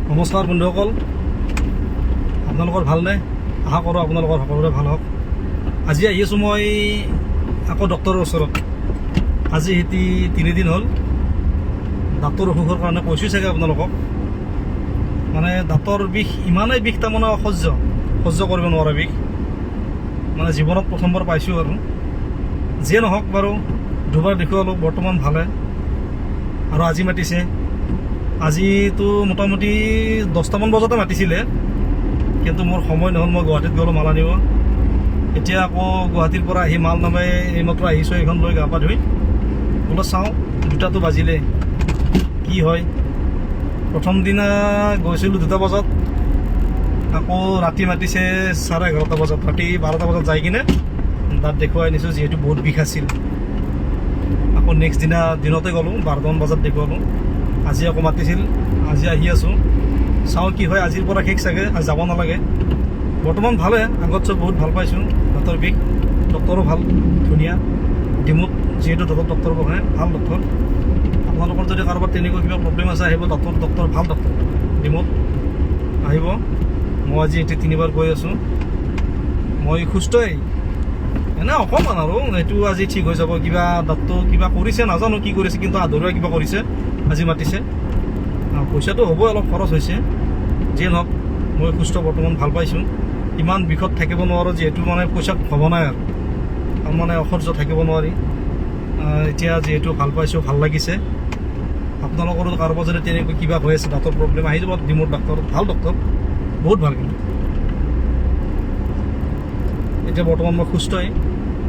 নমস্কাৰ বন্ধুসকল, আপোনালোকৰ ভালনে? আশা কৰোঁ আপোনালোকৰ সকলোৰে ভাল হওক। আজি আহি আছোঁ মই আকৌ ডক্টৰৰ ওচৰত। আজি সেতি 3 দিন হ'ল। দাঁতৰ অসুখৰ কাৰণে কৈছোঁ চাগে আপোনালোকক। মানে দাঁতৰ বিষ ইমানেই বিষ, তাৰমানে সহ্য কৰিব নোৱাৰা বিষ। মানে জীৱনত প্ৰথমবাৰ পাইছোঁ আৰু যিয়ে নহওক বাৰু, দুবাৰ দেখুৱালোঁ, বৰ্তমান ভালে। আৰু আজি মাতিছে। আজিতো মোটামুটি 10টামান বজাতে মাতিছিলে, কিন্তু মোৰ সময় নহ'ল। মই গুৱাহাটীত গ'লোঁ মাল আনিব। এতিয়া আকৌ গুৱাহাটীৰ পৰা আহি মাল নামে এইমাত্ৰ আহিছোঁ, এইখন লৈ গা পা ধুই বোলো চাওঁ, 2টাতো বাজিলে কি হয়। প্ৰথম দিনা গৈছিলোঁ 2টা বজাত, আকৌ ৰাতি মাতিছে 11:30 বজাত। ৰাতি 12টা বজাত যাই কিনে তাত দেখুৱাই আনিছোঁ, যিহেতু বহুত বিষ আছিল। আকৌ নেক্সট দিনা দিনতে গ'লোঁ, 12টামান বজাত দেখুৱালোঁ। আজি আকৌ মাতিছিল, আজি আহি আছোঁ, চাওঁ কি হয়। আজিৰ পৰা শেষ চাগে, আজি যাব নালাগে। বৰ্তমান ভালে, আগত চব বহুত ভাল পাইছোঁ। দাঁতৰ বিষ, ডক্টৰো ভাল, ধুনীয়া। ডিমুত যিহেতু দাঁতৰ ডক্টৰ বহে, ভাল ডক্টৰ। আপোনালোকৰ যদি কাৰোবাৰ তেনেকুৱা কিবা প্ৰব্লেম আছে, আহিব। দাঁতৰ ডক্টৰ ভাল ডক্টৰ, ডিমুত আহিব। মই আজি এতিয়া 3বাৰ গৈ আছোঁ। মই সুস্থই, এনে অকণমান আৰু এইটো আজি ঠিক হৈ যাব। কিবা দাঁতটো কিবা কৰিছে, নাজানো কি কৰিছে, কিন্তু আধৰুৱা কিবা কৰিছে। আজি মাতিছে, পইচাটো হ'ব, অলপ খৰচ হৈছে। যিয়ে নহওক, মই সুস্থ, বৰ্তমান ভাল পাইছোঁ। ইমান বিষত থাকিব নোৱাৰোঁ, যিহেতু মানে পইচাত হ'ব নাই আৰু মানে অসহ্য থাকিব নোৱাৰি। এতিয়া যিহেতু ভাল পাইছোঁ, ভাল লাগিছে। আপোনালোকৰো কাৰোবাৰ যদি তেনেকুৱা কিবা হৈ আছে, দাঁতৰ প্ৰব্লেম, আহি যাব ডিমুৰ ডাক্তৰ, ভাল ডক্তৰ, বহুত ভাল। কিন্তু এতিয়া বৰ্তমান মই সুস্থই।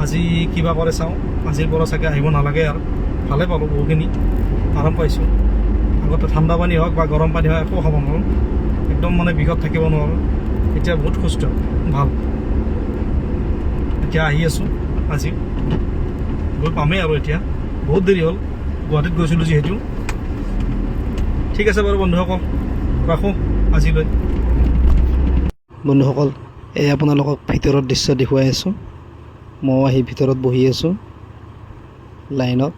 আজি কিবা কৰে চাওঁ। আজিৰ পৰা চাগে আহিব নালাগে আৰু, ভালে পালোঁ, বহুখিনি আৰাম পাইছোঁ। আগতে ঠাণ্ডা পানী হওক বা গৰম পানী হওক, একো খাব নোৱাৰোঁ, একদম মানে বিষত থাকিব নোৱাৰোঁ। এতিয়া বহুত সুস্থ, ভাল। এতিয়া আহি আছোঁ, আজি গৈ পামেই আৰু। এতিয়া বহুত দেৰি হ'ল, গুৱাহাটীত গৈছিলোঁ যিহেতু। ঠিক আছে বাৰু বন্ধুসকল, ৰাখোঁ আজিলৈ। বন্ধুসকল, এই আপোনালোকক ভিতৰৰ দৃশ্য দেখুৱাই আছোঁ। মই আহি ভিতৰত বহি আছোঁ লাইনত।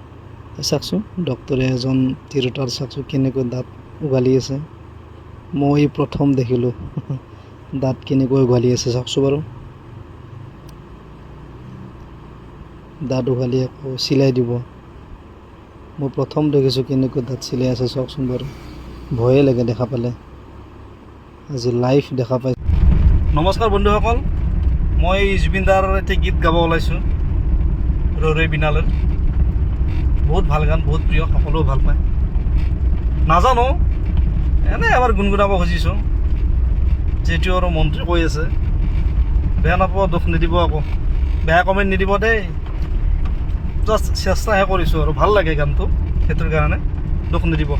চাওকচোন, ডক্টৰে এজন তিৰোতাৰ চাওকচোন কেনেকৈ দাঁত উঘালি আছে। মই প্ৰথম দেখিলোঁ দাঁত কেনেকৈ উঘালি আছে, চাওকচোন বাৰু। দাঁত উঘালি আকৌ চিলাই দিব। মই প্ৰথম দেখিছোঁ কেনেকৈ দাঁত চিলাই আছে, চাওকচোন বাৰু। ভয়ে লাগে দেখা পালে। আজি লাইভ দেখা পাই। নমস্কাৰ বন্ধুসকল, মই জুবিনদাৰ এতিয়া গীত গাব ওলাইছোঁ, ৰৈ বিনালৈ। বহুত ভাল গান, বহুত প্ৰিয়, সকলোৱে ভাল পায়। নাজানো, এনেই এবাৰ গুণগুণাব খুজিছোঁ, যিহেতু আৰু মন্ত্ৰী কৈ আছে। বেয়া নাপাব, দুখ নিদিব, আকৌ বেয়া কমেণ্ট নিদিব দেই। জাষ্ট চেষ্টাহে কৰিছোঁ আৰু ভাল লাগে গানটো, সেইটোৰ কাৰণে দুখ নিদিব।